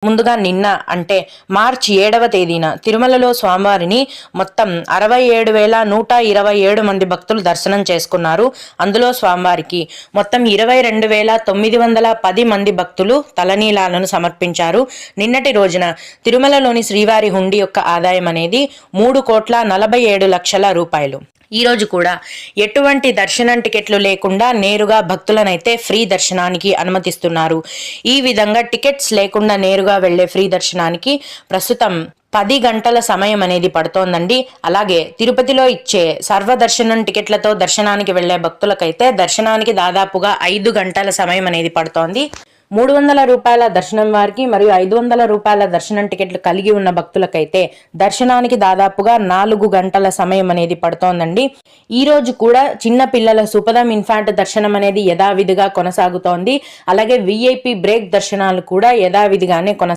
ముందుగా నిన్న అంటే మార్చి 7వ తేదీన తిరుమలలో స్వామివారిని మొత్తం 67,127 మంది భక్తులు దర్శనం చేసుకున్నారు. అందులో స్వామివారికి మొత్తం 22,910 మంది భక్తులు తలనీలాలను సమర్పించారు. నిన్నటి రోజున తిరుమలలోని శ్రీవారి హుండీ యొక్క ఆదాయం అనేది 3,47,00,000 రూపాయలు. ఈ రోజు కూడా ఎటువంటి దర్శనం టికెట్లు లేకుండా నేరుగా భక్తులనైతే ఫ్రీ దర్శనానికి అనుమతిస్తున్నారు. ఈ విధంగా టికెట్స్ లేకుండా నేరుగా వెళ్లే ఫ్రీ దర్శనానికి ప్రస్తుతం 10 గంటల సమయం అనేది పడుతోందండి. అలాగే తిరుపతిలో ఇచ్చే సర్వదర్శనం టికెట్లతో దర్శనానికి వెళ్లే భక్తులకైతే దర్శనానికి దాదాపుగా 5 గంటల సమయం అనేది పడుతోంది. 300 రూపాయల దర్శనం వారికి మరియు 500 రూపాయల దర్శనం టికెట్లు కలిగి ఉన్న భక్తులకైతే దర్శనానికి దాదాపుగా 4 గంటల సమయం అనేది పడుతోందండి. ఈ రోజు కూడా చిన్న పిల్లల సుపదం ఇన్ఫాంట్ దర్శనం అనేది యథావిధిగా కొనసాగుతోంది. అలాగే VIP బ్రేక్ దర్శనాలు కూడా యథావిధిగానే